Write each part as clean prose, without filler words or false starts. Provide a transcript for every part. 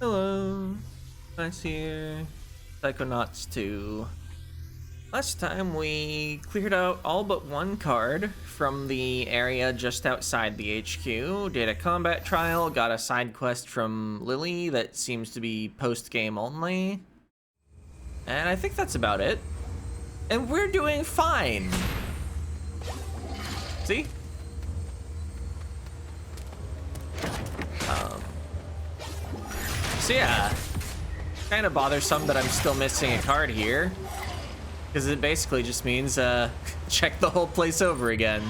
Hello, nice here. Psychonauts 2. Last time we cleared out all but one card from the area just outside the HQ, did a combat trial, got a side quest from Lily that seems to be post-game only. And I think that's about it. And we're doing fine. See? So yeah, kind of bothersome that I'm still missing a card here, because it basically just means check the whole place over again.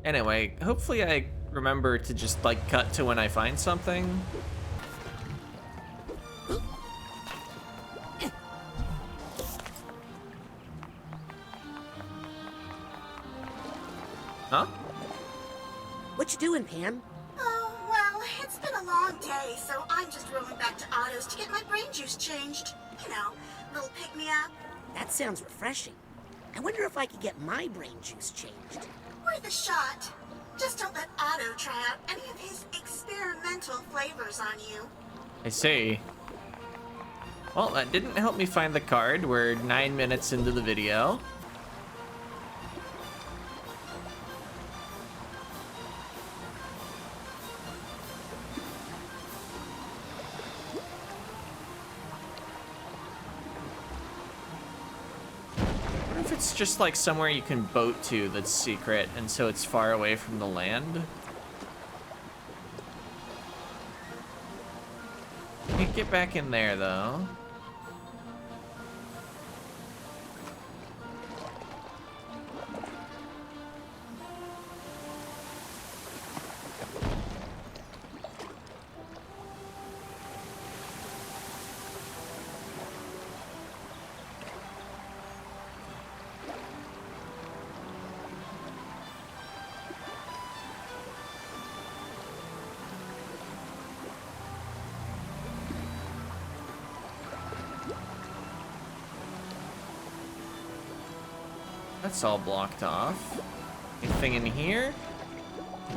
Anyway, hopefully I remember to just like cut to when I find something. Huh? What you doing, Pam? Oh, well, it's been a long day, so I'm just rolling back to Otto's to get my brain juice changed. You know, little pick-me-up. That sounds refreshing. I wonder if I could get my brain juice changed. Worth a shot. Just don't let Otto try out any of his experimental flavors on you. I see. Well, that didn't help me find the card. We're 9 minutes into the video. It's just like somewhere you can boat to that's secret, and so it's far away from the land. Can't get back in there though. That's all blocked off. Anything in here?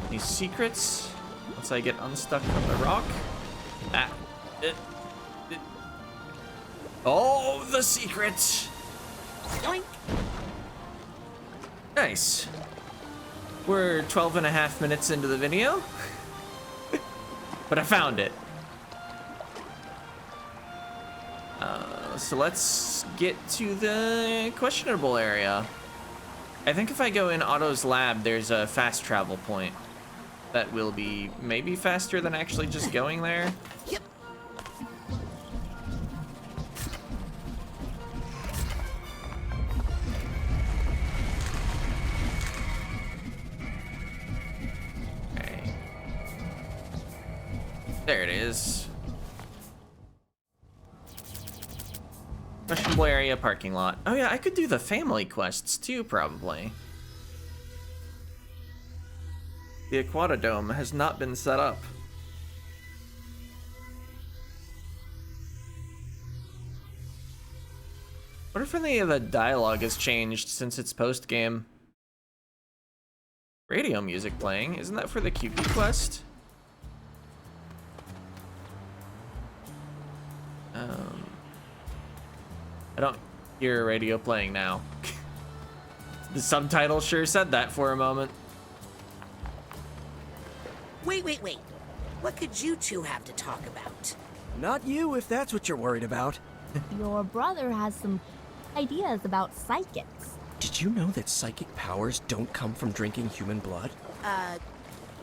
Any secrets? Once I get unstuck from the rock? Ah. Oh, the secret! Yoink! Nice. We're 12.5 minutes into the video. But I found it. So let's get to the questionable area. I think if I go in Otto's lab, there's a fast travel point that will be maybe faster than actually just going there. Yep. Okay. There it is. Questionable area, parking lot. Oh yeah, I could do the family quests too, probably. The Aquatodome has not been set up. What if any of the dialogue has changed since it's post-game? Radio music playing, isn't that for the QP quest? I don't hear a radio playing now. The subtitle sure said that for a moment. Wait. What could you two have to talk about? Not you, if that's what you're worried about. Your brother has some ideas about psychics. Did you know that psychic powers don't come from drinking human blood?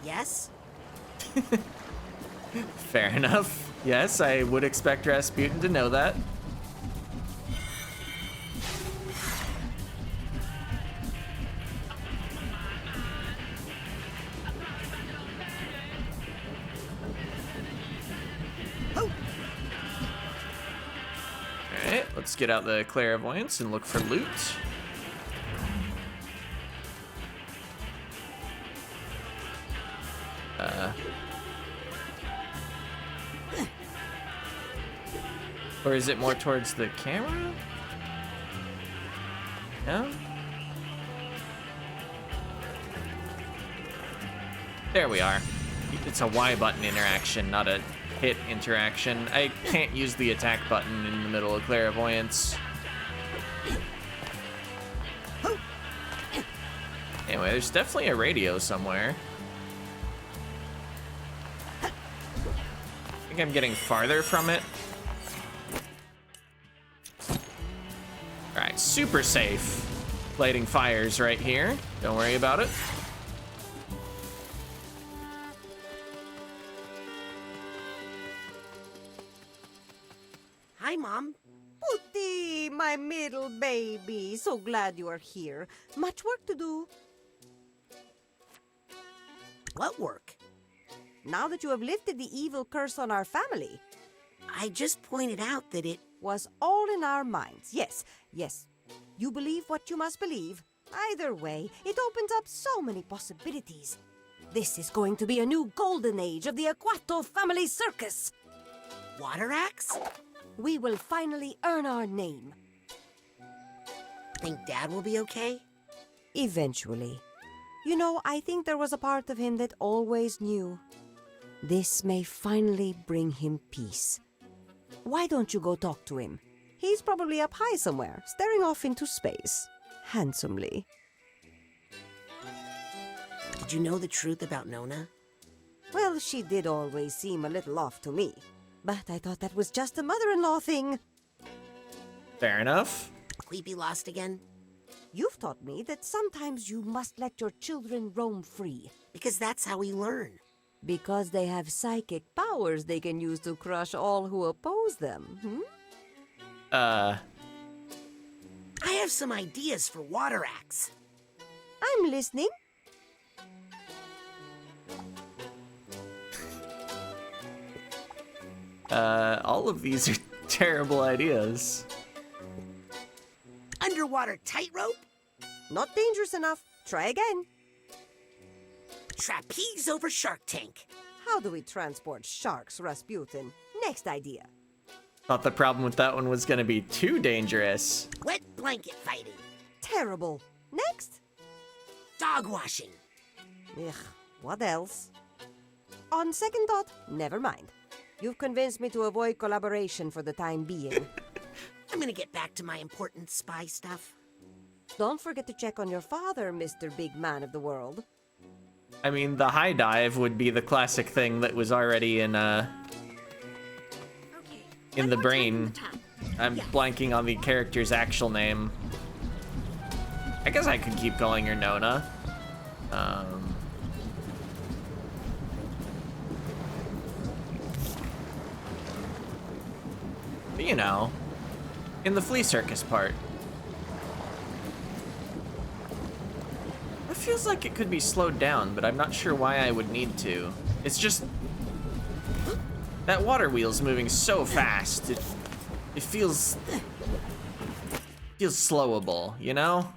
Yes? Fair enough. Yes, I would expect Rasputin to know that. Alright, let's get out the clairvoyance and look for loot. Or is it more towards the camera? No? There we are. It's a Y button interaction, not a hit interaction. I can't use the attack button in the middle of clairvoyance. Anyway, there's definitely a radio somewhere. I think I'm getting farther from it. Alright, super safe. Lighting fires right here. Don't worry about it. Hi, Mom. Putty, my middle baby. So glad you are here. Much work to do. What work? Now that you have lifted the evil curse on our family, I just pointed out that it... was all in our minds. Yes, yes. You believe what you must believe. Either way, it opens up so many possibilities. This is going to be a new golden age of the Aquato family circus. Water axe? We will finally earn our name. Think Dad will be okay? Eventually. You know, I think there was a part of him that always knew. This may finally bring him peace. Why don't you go talk to him? He's probably up high somewhere, staring off into space. Handsomely. Did you know the truth about Nona? Well, she did always seem a little off to me. But I thought that was just a mother-in-law thing. Fair enough. Creepy lost again? You've taught me that sometimes you must let your children roam free. Because that's how we learn. Because they have psychic powers they can use to crush all who oppose them. I have some ideas for water axe. I'm listening. All of these are terrible ideas. Underwater tightrope? Not dangerous enough. Try again. Trapeze over shark tank. How do we transport sharks, Rasputin? Next idea. Thought the problem with that one was gonna be too dangerous. Wet blanket fighting. Terrible. Next. Dog washing. Ugh, what else? On second thought, never mind. You've convinced me to avoid collaboration for the time being. I'm gonna get back to my important spy stuff. Don't forget to check on your father, Mr. Big Man of the World. I mean, the high dive would be the classic thing that was already in the brain. I'm blanking on the character's actual name. I guess I could keep calling her Nona. But you know, in the flea circus part. It feels like it could be slowed down, but I'm not sure why I would need to. It's just that water wheel's moving so fast. It feels slowable, you know?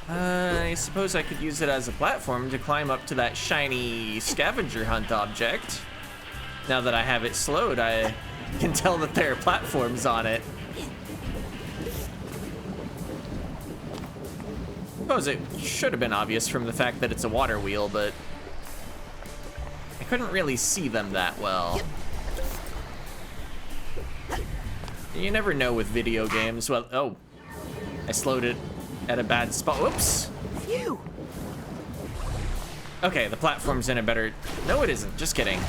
I suppose I could use it as a platform to climb up to that shiny scavenger hunt object. Now that I have it slowed, I can tell that there are platforms on it. I suppose it should have been obvious from the fact that it's a water wheel, but I couldn't really see them that well. You never know with video games. Well, oh, I slowed it at a bad spot. Whoops. Phew. Okay, the platform's in a better... No, it isn't. Just kidding.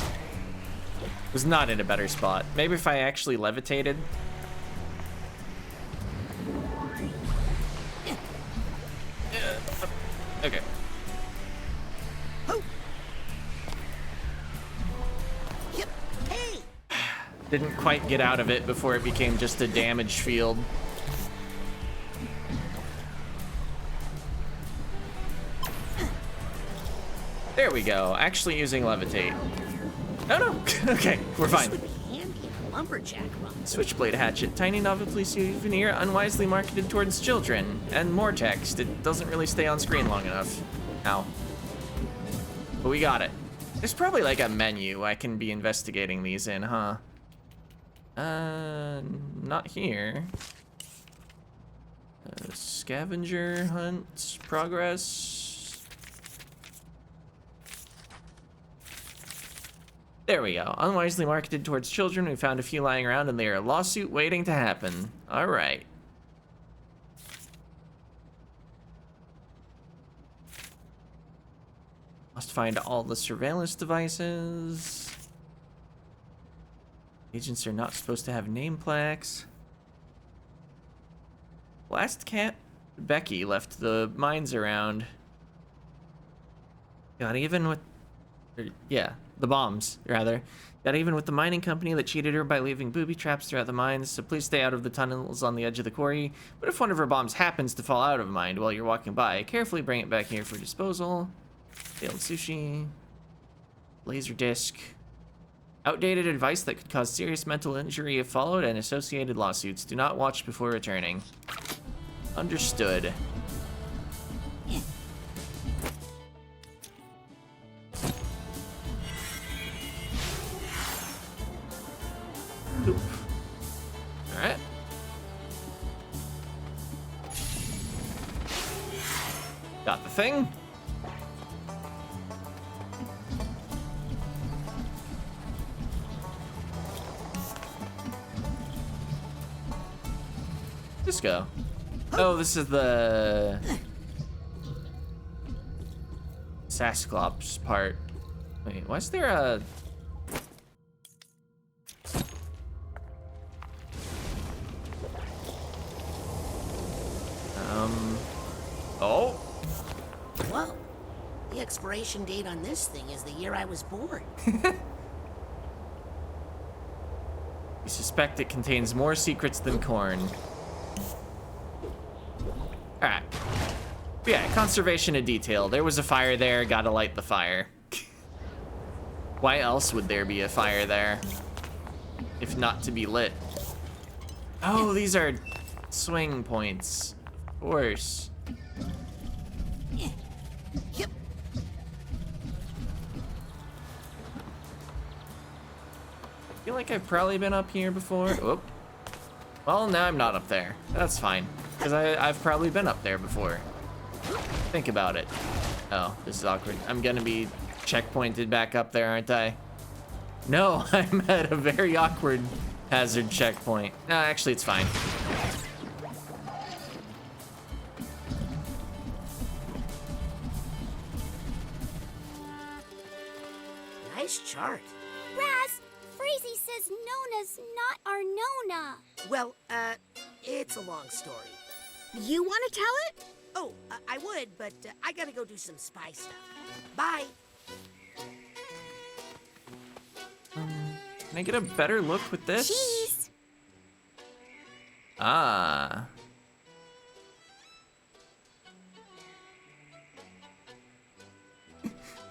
It was not in a better spot. Maybe if I actually levitated. Okay. Yep. Hey. Didn't quite get out of it before it became just a damage field. There we go. Actually using levitate. Oh no. Okay, we're fine. This would be handy in a lumberjack run. Switchblade hatchet, tiny novelty souvenir, unwisely marketed towards children, and more text. It doesn't really stay on screen long enough. Ow. But we got it. There's probably like a menu I can be investigating these in, huh? Not here. Scavenger hunt progress. There we go. Unwisely marketed towards children. We found a few lying around and they are a lawsuit waiting to happen. All right. Must find all the surveillance devices. Agents are not supposed to have name plaques. Last cat Becky left the mines around. Got even with... the bombs, rather. Got even with the mining company that cheated her by leaving booby traps throughout the mines, so please stay out of the tunnels on the edge of the quarry. But if one of her bombs happens to fall out of mine while you're walking by, carefully bring it back here for disposal. Failed sushi. Laser disc. Outdated advice that could cause serious mental injury if followed, and associated lawsuits. Do not watch before returning. Understood. Oop. All right. Got the thing. Let's go. Oh, this is the Sasclops part. Wait, why is there a... Oh. Whoa. The expiration date on this thing is the year I was born. We suspect it contains more secrets than corn. Alright. Yeah, conservation of detail. There was a fire there, gotta light the fire. Why else would there be a fire there? If not to be lit. Oh, these are swing points. Of course. Yep. I feel like I've probably been up here before. Whoop. Well, now I'm not up there. That's fine. Because I've probably been up there before. Think about it. Oh, this is awkward. I'm gonna be checkpointed back up there, aren't I? No, I'm at a very awkward hazard checkpoint. No, actually, it's fine. Nice chart. Raz, Freezy says Nona's not our Nona. Well, it's a long story. You want to tell it? Oh, I would, but I gotta go do some spy stuff. Bye. Can I get a better look with this? Cheese. Ah.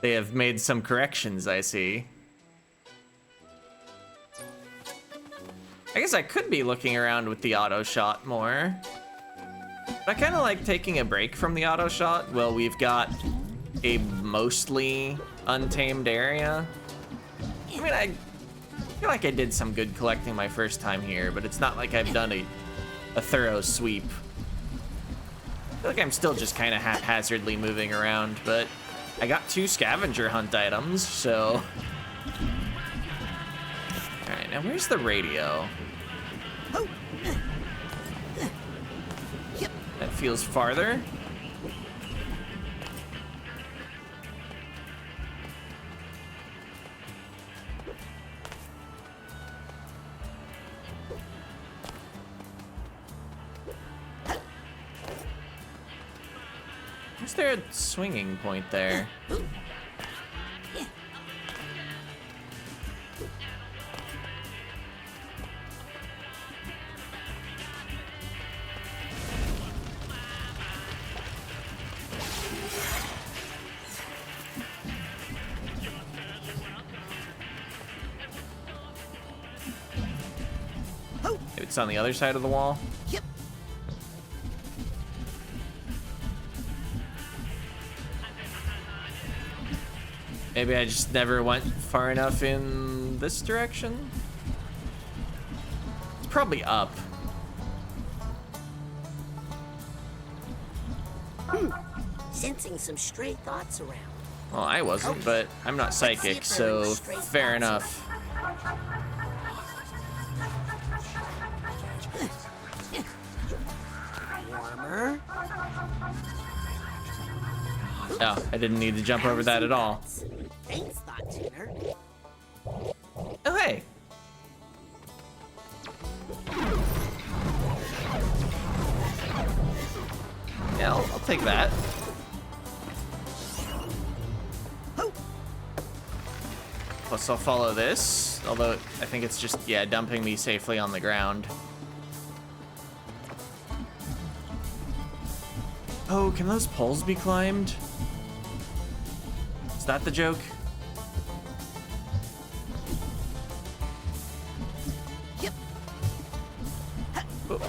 They have made some corrections, I see. I guess I could be looking around with the auto shot more. But I kind of like taking a break from the auto shot. Well, we've got a mostly untamed area. I mean, I feel like I did some good collecting my first time here, but it's not like I've done a thorough sweep. I feel like I'm still just kind of haphazardly moving around, but I got 2 scavenger hunt items, so... Alright, now where's the radio? That feels farther. Is there a swinging point there? It's on the other side of the wall. Yep. Maybe I just never went far enough in this direction. It's probably up. Sensing some stray thoughts around. Well, I wasn't, but I'm not psychic, so fair enough. Warmer. Oh, I didn't need to jump over that at all. Thanks, Thought Tuner. Oh, hey. Yeah, I'll take that. Plus, I'll follow this, although I think it's just, yeah, dumping me safely on the ground. Oh, can those poles be climbed? Is that the joke? Yep. Oh.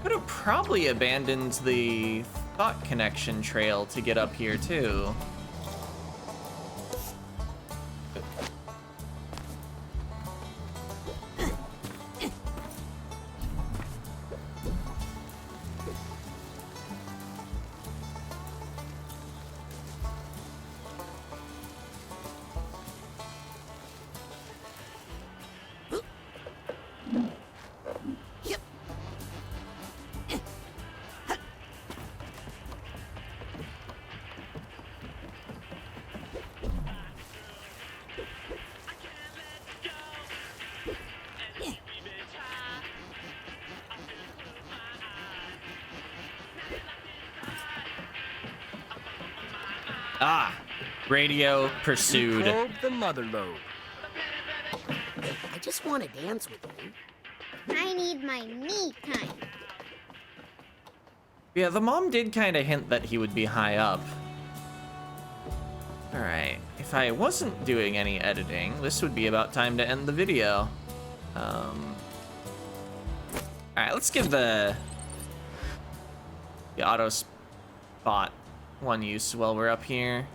Could have probably abandoned the thought connection trail to get up here too. Ah, radio pursued. Probe the mother lobe. I just want to dance with you. I need my me time. Yeah, the mom did kind of hint that he would be high up. Alright, if I wasn't doing any editing, this would be about time to end the video. Alright, let's give the auto spot one use while we're up here.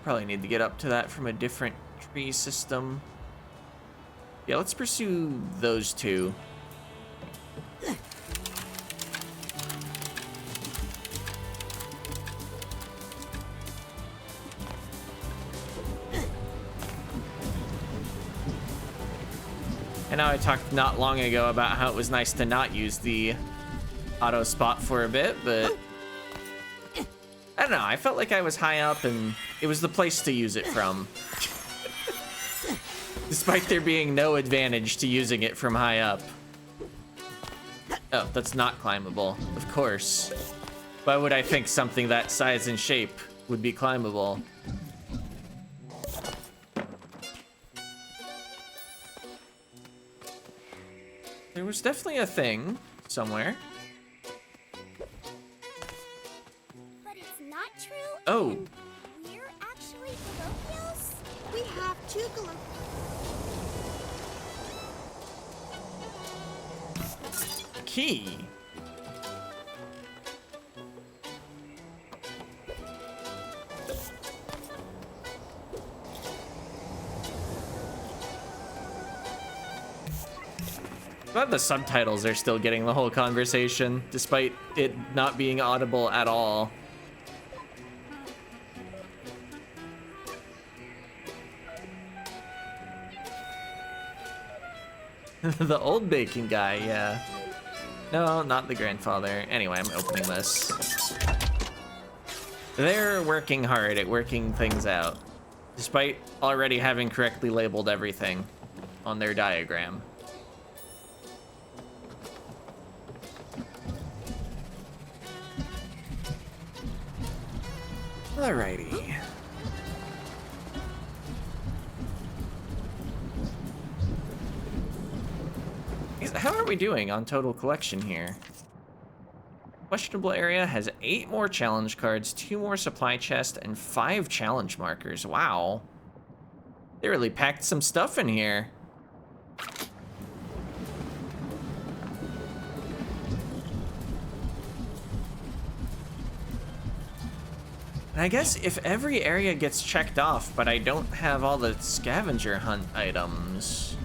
Probably need to get up to that from a different tree system. Yeah, let's pursue those two. I know I talked not long ago about how it was nice to not use the auto spot for a bit, but I don't know, I felt like I was high up and it was the place to use it from. Despite there being no advantage to using it from high up. Oh, that's not climbable, of course. Why would I think something that size and shape would be climbable? There was definitely a thing somewhere. But it's not true. Oh. And we're actually colloquials. We have two colloquials. Key. Glad the subtitles are still getting the whole conversation, despite it not being audible at all. The old bacon guy, yeah. No, not the grandfather. Anyway, I'm opening this. They're working hard at working things out, despite already having correctly labeled everything on their diagram. Alrighty. How are we doing on total collection here? Questionable area has 8 more challenge cards, 2 more supply chests, and 5 challenge markers. Wow. They really packed some stuff in here. And I guess if every area gets checked off, but I don't have all the scavenger hunt items,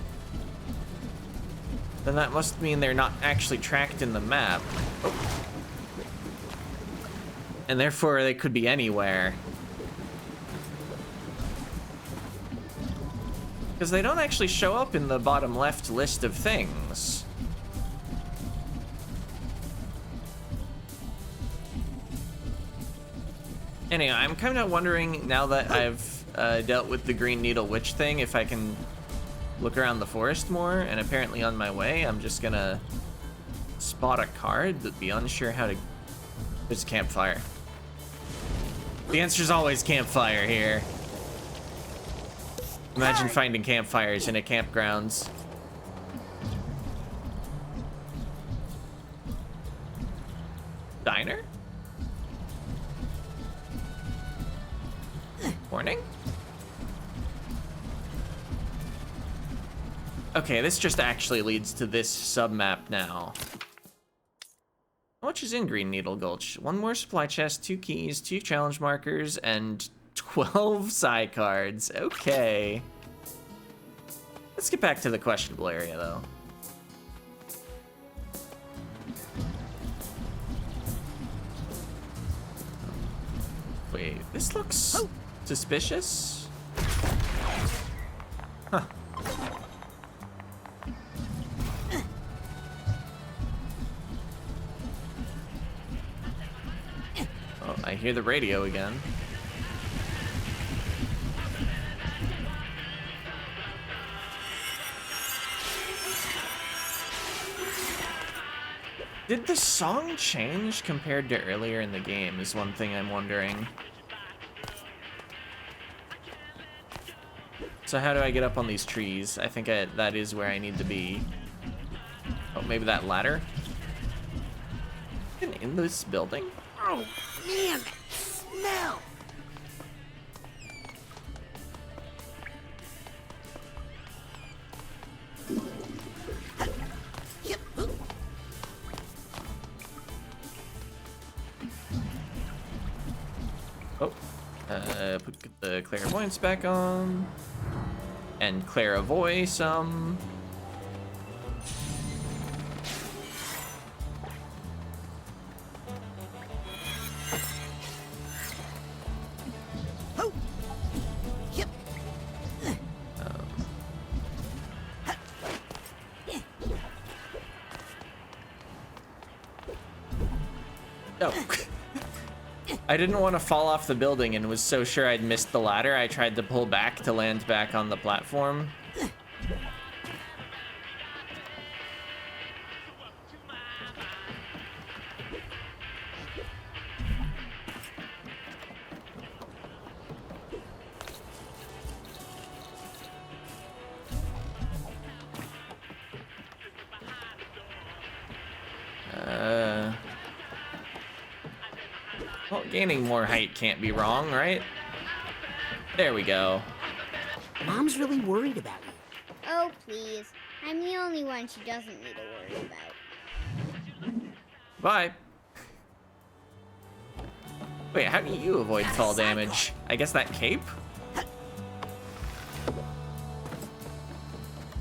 then that must mean they're not actually tracked in the map. Oh. And therefore they could be anywhere. Because they don't actually show up in the bottom left list of things. Anyway, I'm kind of wondering, now that I've dealt with the Green Needle Witch thing, if I can look around the forest more. And apparently on my way, I'm just gonna spot a card, but be unsure how to... There's a campfire. The answer's always campfire here. Imagine finding campfires in a campgrounds. Diner? Morning? Okay, this just actually leads to this sub-map now. How much is in Green Needle Gulch? 1 more supply chest, 2 keys, 2 challenge markers, and 12 Psy cards. Okay. Let's get back to the questionable area, though. Wait, this looks suspicious? Huh. Oh, I hear the radio again. Did the song change compared to earlier in the game is one thing I'm wondering. So how do I get up on these trees? I think that is where I need to be. Oh, maybe that ladder? Even in this building? Oh, man, that smell! Yep. Oh, put the clairvoyance back on. And clairvoy some. Oh. Yep. Oh. I didn't want to fall off the building and was so sure I'd missed the ladder, I tried to pull back to land back on the platform. Well, gaining more height can't be wrong, right? There we go. Mom's really worried about you. Oh, please. I'm the only one she doesn't need to worry about. Bye. Wait, how do you avoid fall damage? I guess that cape?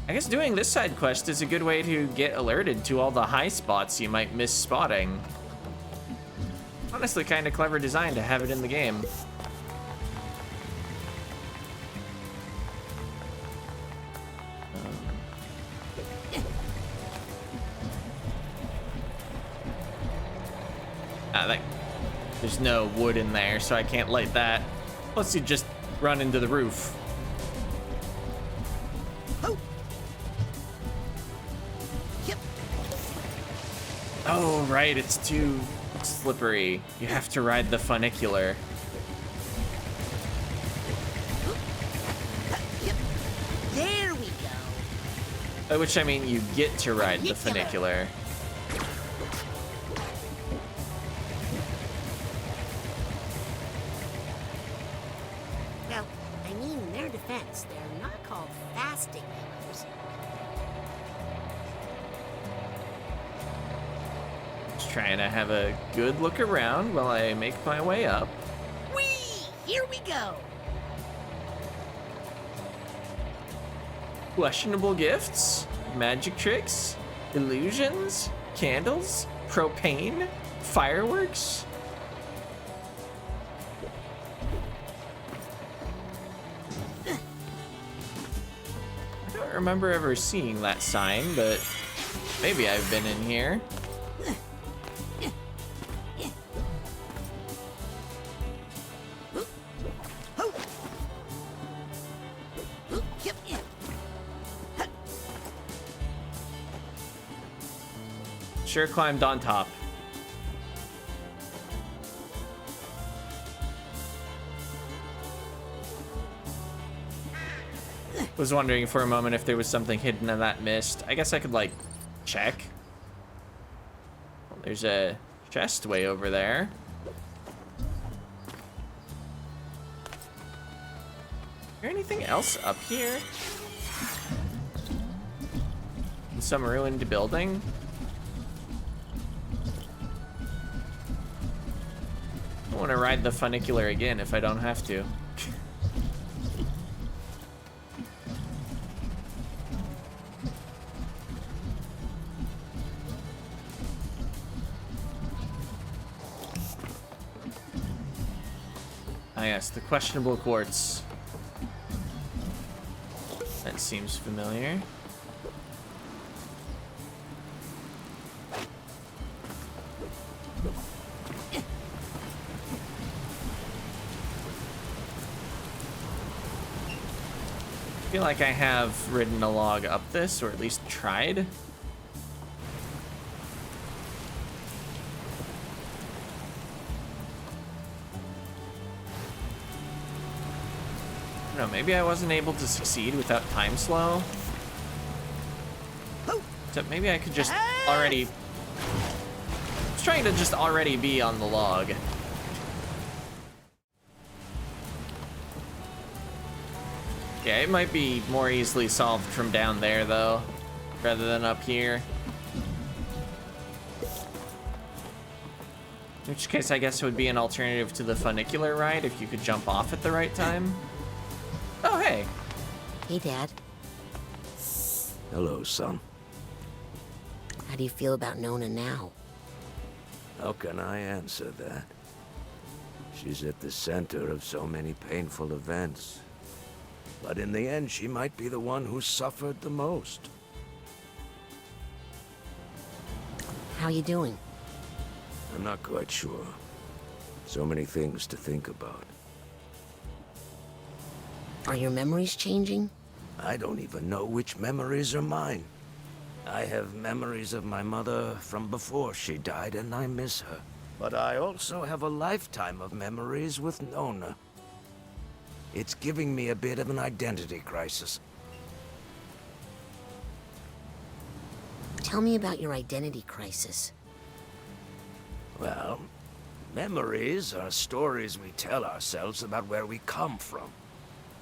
I guess doing this side quest is a good way to get alerted to all the high spots you might miss spotting. Honestly, kind of clever design to have it in the game. There's no wood in there, so I can't light that. Plus, you just run into the roof. Oh. Yep. Oh, right, it's too slippery. You have to ride the funicular. Yep. There we go. By which I mean you get to ride the funicular. Well, I mean, in their defense, they're not called fasting healers. Just trying to have a good look around while I make my way up. Whee! Here we go. Questionable gifts, magic tricks. Illusions? Candles? Propane? Fireworks? I don't remember ever seeing that sign, but maybe I've been in here. Sure climbed on top. Was wondering for a moment if there was something hidden in that mist. I guess I could, like, check. Well, there's a chest way over there. Is there anything else up here? In some ruined building? I don't want to ride the funicular again if I don't have to. Ah yes, the questionable quartz. That seems familiar. I feel like I have ridden a log up this, or at least tried. I don't know, maybe I wasn't able to succeed without time slow. So maybe I could just already... I was trying to just already be on the log. Yeah, it might be more easily solved from down there, though, rather than up here. In which case, I guess it would be an alternative to the funicular ride if you could jump off at the right time. Oh, hey. Hey, Dad. Hello, son. How do you feel about Nona now? How can I answer that? She's at the center of so many painful events. But in the end, she might be the one who suffered the most. How you doing? I'm not quite sure. So many things to think about. Are your memories changing? I don't even know which memories are mine. I have memories of my mother from before she died, and I miss her. But I also have a lifetime of memories with Nona. It's giving me a bit of an identity crisis. Tell me about your identity crisis. Well, memories are stories we tell ourselves about where we come from.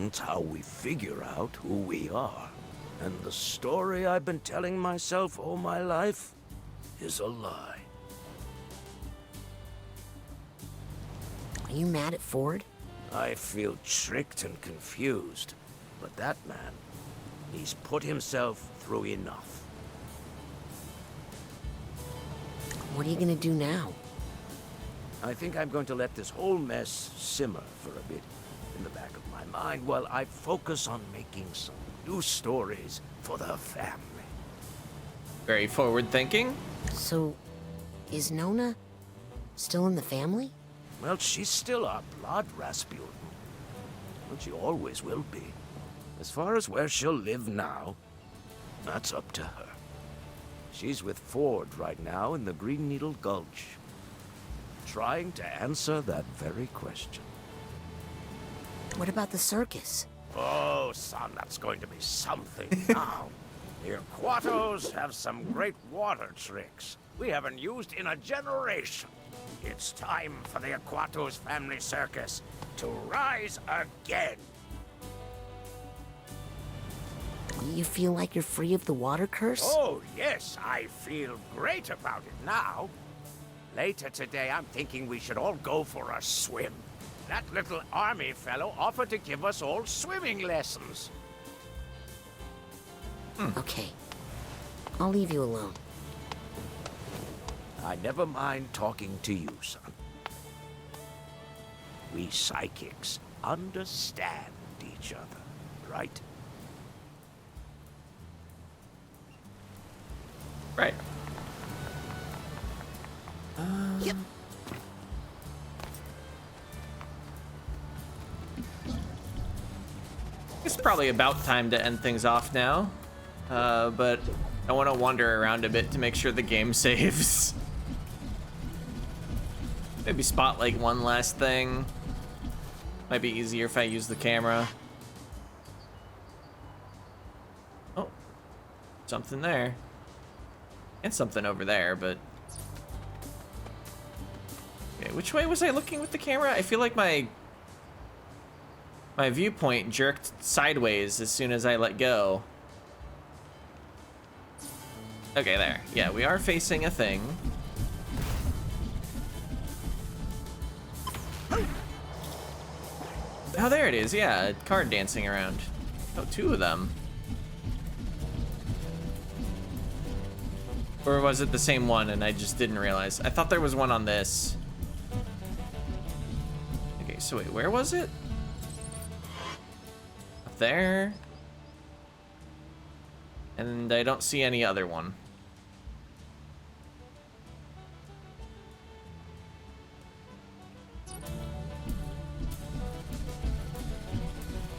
It's how we figure out who we are. And the story I've been telling myself all my life is a lie. Are you mad at Ford? I feel tricked and confused. But that man, he's put himself through enough. What are you gonna do now? I think I'm going to let this whole mess simmer for a bit in the back of my mind while I focus on making some new stories for the family. Very forward thinking. So, is Nona still in the family? Well, she's still our blood, Rasputin. But she always will be. As far as where she'll live now, that's up to her. She's with Ford right now in the Green Needle Gulch, trying to answer that very question. What about the circus? Oh, son, that's going to be something now. The Aquatos have some great water tricks we haven't used in a generation. It's time for the Aquatos family circus to rise again. You feel like you're free of the water curse? Oh, yes, I feel great about it now. Later today, I'm thinking we should all go for a swim. That little army fellow offered to give us all swimming lessons. Okay. I'll leave you alone. I never mind talking to you, son. We psychics understand each other, right? Right. Yep. It's probably about time to end things off now. But I want to wander around a bit to make sure the game saves. Maybe spot like one last thing. Might be easier if I use the camera. Oh, something there. And something over there, but... Okay, which way was I looking with the camera? I feel like my viewpoint jerked sideways as soon as I let go. Okay, there. Yeah, we are facing a thing. Oh, there it is. Yeah, a card dancing around. Oh, two of them. Or was it the same one and I just didn't realize? I thought there was one on this. Okay, so wait, where was it? Up there. And I don't see any other one.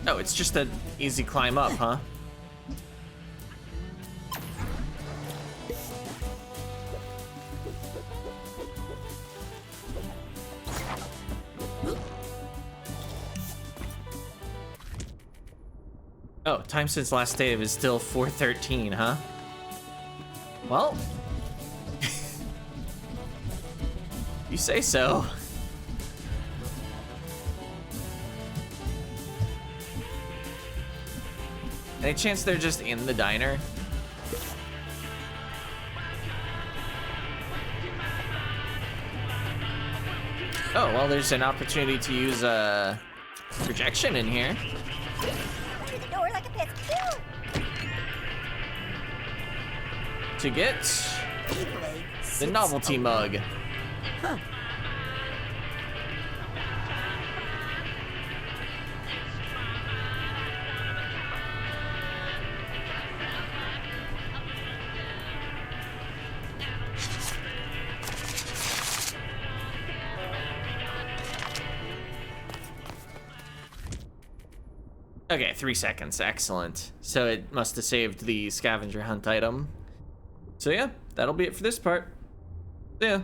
Oh, it's just an easy climb up, huh? Oh, time since last save is still 4:13, huh? Well, you say so. Any chance they're just in the diner? Oh, well, there's an opportunity to use projection in here. Through the door like a pesky. To get the novelty mug. Huh. Okay, 3 seconds. Excellent. So it must have saved the scavenger hunt item. So yeah, that'll be it for this part. See ya.